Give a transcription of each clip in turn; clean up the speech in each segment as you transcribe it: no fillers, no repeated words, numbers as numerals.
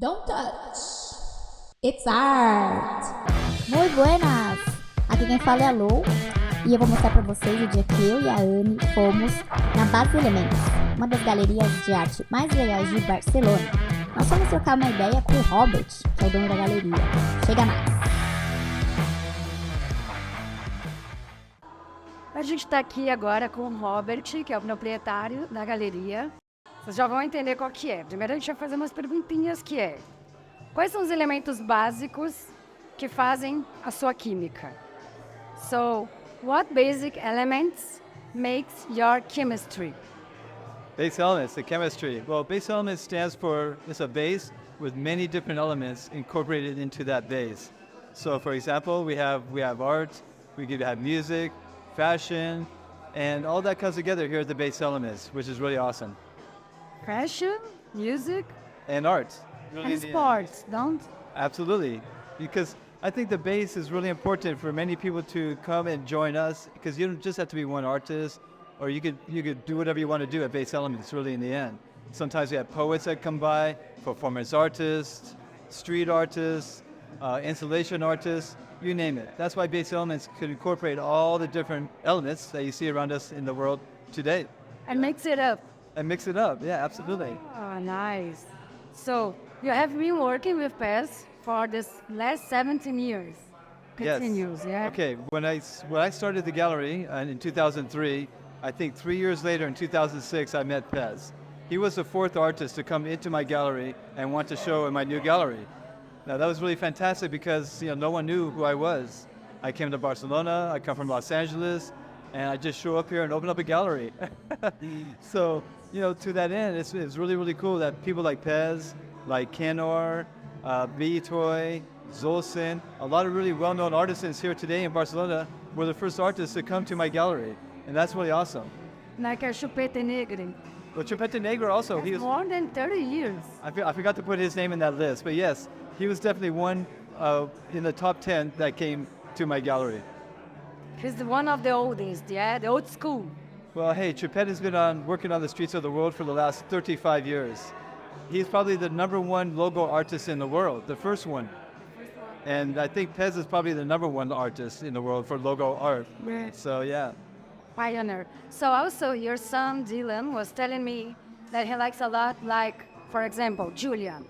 Don't touch. It's art. Muy buenas! Aqui quem fala é a Lou e eu vou mostrar pra vocês o dia que eu e a Anne fomos na Base Elementos, uma das galerias de arte mais legais de Barcelona. Nós fomos trocar uma ideia com o Robert, que é o dono da galeria. Chega mais! A gente está aqui agora com o Robert, que é o proprietário da galeria. Vocês já vão entender qual que é. Primeiro a gente vai fazer umas perguntinhas que é: quais são os elementos básicos que fazem a sua química? So, what basic elements makes your chemistry? Base elements, the chemistry. Well, base elements stands for, it's a base with many different elements incorporated into that base. So for example, we have art, we could have music, fashion, and all that comes together here at the base elements, which is really awesome. Fashion, music, And art. and sports, don't? Absolutely. Because I think the base is really important for many people to come and join us, because you don't just have to be one artist, or you could do whatever you want to do at base elements really in the end. Sometimes we have poets that come by, performance artists, street artists, installation artists, you name it. That's why base elements could incorporate all the different elements that you see around us in the world today. And mix it up. And mix it up, yeah, absolutely. Oh, nice. So, you have been working with Pez for this last 17 years. Continues, yeah? Okay, when I started the gallery in 2003, I think 3 years later in 2006, I met Pez. He was the fourth artist to come into my gallery and want to show in my new gallery. Now that was really fantastic because no one knew who I was. I came to Barcelona, I come from Los Angeles, and I just show up here and open up a gallery. So, to that end, it's really, really cool that people like Pez, like Kenor, Toy, Zolsen, a lot of really well-known artisans here today in Barcelona were the first artists to come to my gallery, and that's really awesome. Like a Chupete Negre. Well, Chupete Negro also, That's he was, more than 30 years. I forgot to put his name in that list, but yes, he was definitely one in the top 10 that came to my gallery. He's one of the oldest, yeah? The old school. Well, hey, Chupete has been working on the streets of the world for the last 35 years. He's probably the #1 logo artist in the world, the first one. And I think Pez is probably the #1 artist in the world for logo art. Right. So, yeah. Pioneer. So also your son Dylan was telling me that he likes a lot, like, for example, Julian.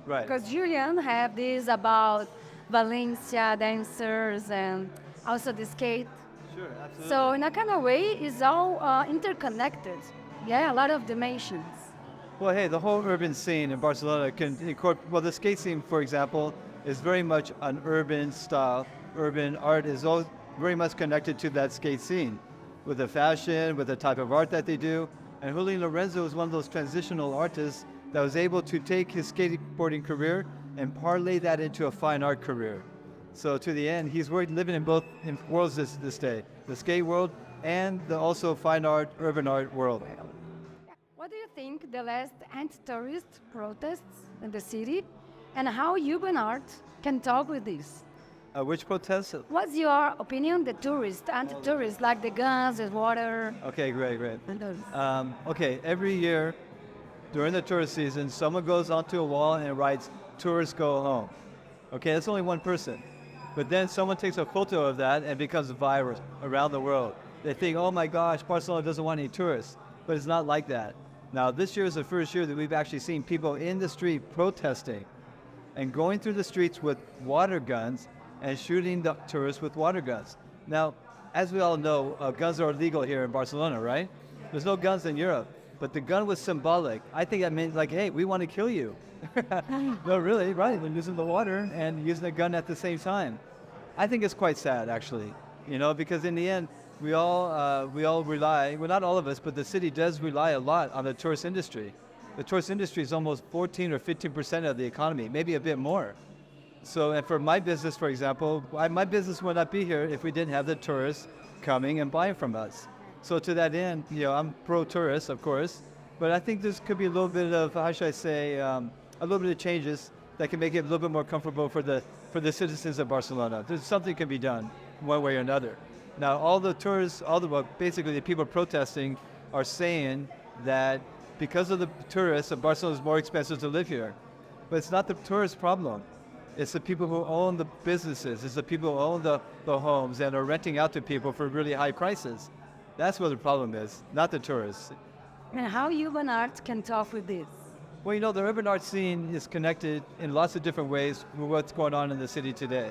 Right. Because Julian have this about Valencia dancers and also the skate. Sure, absolutely. So in a kind of way, it's all interconnected. Yeah, a lot of dimensions. Well, hey, the whole urban scene in Barcelona can incorporate, well, the skate scene, for example, is very much an urban style. Urban art is all very much connected to that skate scene, with the fashion, with the type of art that they do. And Julian Lorenzo is one of those transitional artists that was able to take his skateboarding career and parlay that into a fine art career. So to the end, he's living in both worlds this day, the skate world and the also fine art, urban art world. What do you think the last anti-tourist protests in the city and how urban art can talk with this? Which protests? What's your opinion, the tourists, anti-tourists, like the guns, the water? Okay, great. And those? Okay, every year during the tourist season, someone goes onto a wall and writes, "Tourists go home." Okay, that's only one person. But then someone takes a photo of that and it becomes viral around the world. They think, oh my gosh, Barcelona doesn't want any tourists. But it's not like that. Now, this year is the first year that we've actually seen people in the street protesting and going through the streets with water guns and shooting the tourists with water guns. Now, as we all know, guns are illegal here in Barcelona, right? There's no guns in Europe, but the gun was symbolic. I think that meant like, hey, we want to kill you. No, really, right? They're using the water and using the gun at the same time. I think it's quite sad, actually, because in the end, we all rely, well, not all of us, but the city does rely a lot on the tourist industry. The tourist industry is almost 14 or 15% of the economy, maybe a bit more. So, and for my business, for example, my business would not be here if we didn't have the tourists coming and buying from us. So to that end, I'm pro-tourist, of course, but I think this could be a little bit of, how should I say, a little bit of changes that can make it a little bit more comfortable for the citizens of Barcelona. There's something can be done one way or another. Now, all the tourists, basically the people protesting are saying that because of the tourists, Barcelona is more expensive to live here. But it's not the tourist problem. It's the people who own the businesses. It's the people who own the homes and are renting out to people for really high prices. That's what the problem is, not the tourists. And how urban art can talk with this? Well, you know, the urban art scene is connected in lots of different ways with what's going on in the city today.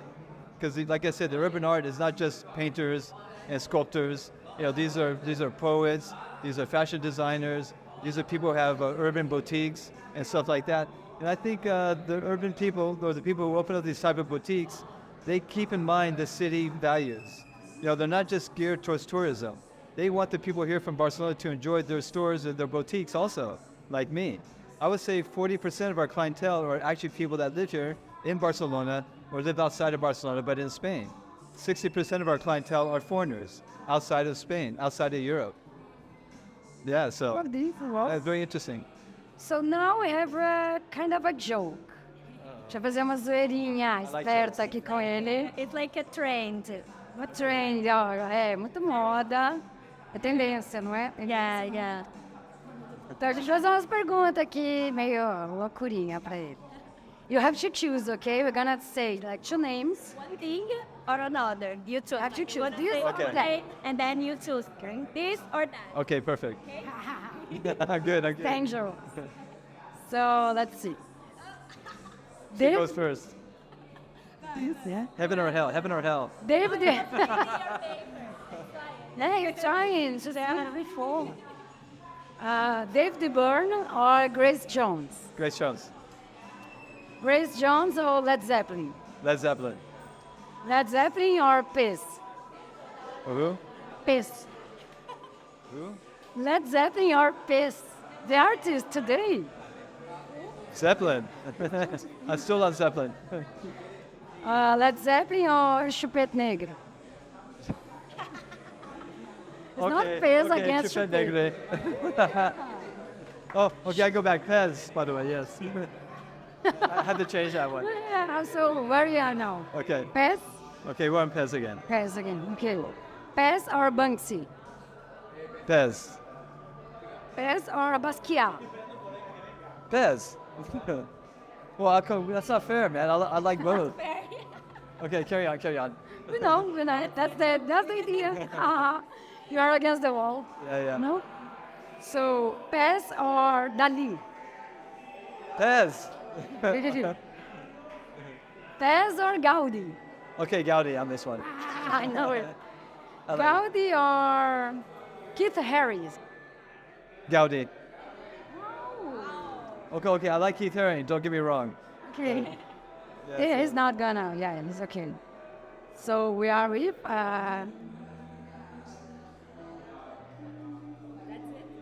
Because, like I said, the urban art is not just painters and sculptors. You know, these are poets, these are fashion designers, these are people who have urban boutiques and stuff like that. And I think the urban people, or the people who open up these type of boutiques, they keep in mind the city values. You know, they're not just geared towards tourism. They want the people here from Barcelona to enjoy their stores and their boutiques also, like me. I would say 40% of our clientele are actually people that live here in Barcelona or live outside of Barcelona, but in Spain. 60% of our clientele are foreigners outside of Spain, outside of Europe. Yeah, so that's very interesting. So now we have a kind of a joke. Deixa eu fazer uma zoeirinha esperta aqui com ele. It's like a trend. Uma trend, ó, é muito moda. É tendência, não é? Yeah. Então a gente vai fazer umas perguntas aqui, meio loucurinha pra ele. You have to choose, okay? We're gonna say like 2 names. One thing or another. You choose. Have to choose One this thing or or that. and then you choose. Okay? This or that. Okay, perfect. I'm good. Dangerous. So let's see. Who goes first? Yeah. Heaven or hell? Heaven or hell? David. Yeah, you're trying. Just before. David Byrne or Grace Jones? Grace Jones. Grace Jones or Led Zeppelin? Led Zeppelin. Led Zeppelin or Piss? Who? Piss. Who? Led Zeppelin or Piss? The artist today. Zeppelin. I'm still on Zeppelin. Led Zeppelin or Chupette Negre? It's not Piss against Chupette Chupette. Negre. Oh, okay, I go back. Pez, by the way, yes. I had to change that one. Yeah, so where you are now? Okay. Pez? Okay, we're on Pez again. Pez again, okay. Pez or Banksy? Pez. Pez or Basquiat? Pez. Well, that's not fair, man. I like both. Okay, carry on. We know. That's the idea. You are against the wall. Yeah. No? So, Pez or Dali? Pez. Pez or Gaudi? Okay, Gaudi on this one. I know it. I like Gaudi or Keith Harris? Gaudi. Okay, I like Keith Haring, don't get me wrong. Okay. Yeah, he's not gonna. Yeah, he's okay. So we are with.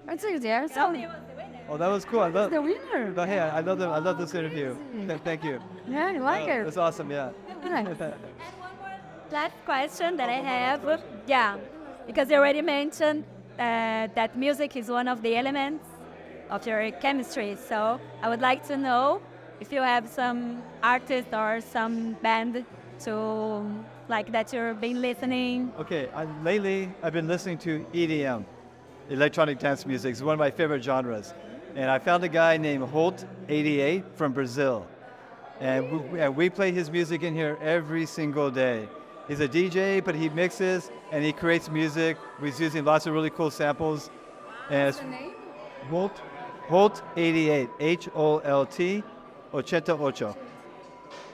That's it. Yeah. So Oh, that was cool. I love. the winner. No, hey, I love this interview. Thank you. Yeah, you like it. That's awesome. Yeah. Nice. Last question that I have, because you already mentioned that music is one of the elements of your chemistry. So I would like to know if you have some artist or some band to like that you've been listening. Okay, lately I've been listening to EDM, electronic dance music. It's one of my favorite genres. And I found a guy named Holt88 from Brazil. And we play his music in here every single day. He's a DJ, but he mixes and he creates music. He's using lots of really cool samples. And it's Holt88, Holt 88.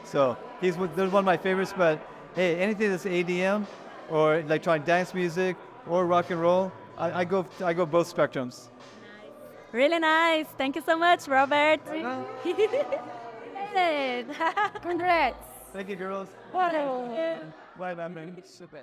So there's one of my favorites, but hey, anything that's EDM or electronic dance music or rock and roll, I go both spectrums. Really nice. Thank you so much, Robert. Congrats. Thank you, girls. Wonderful. Bye, man. Super.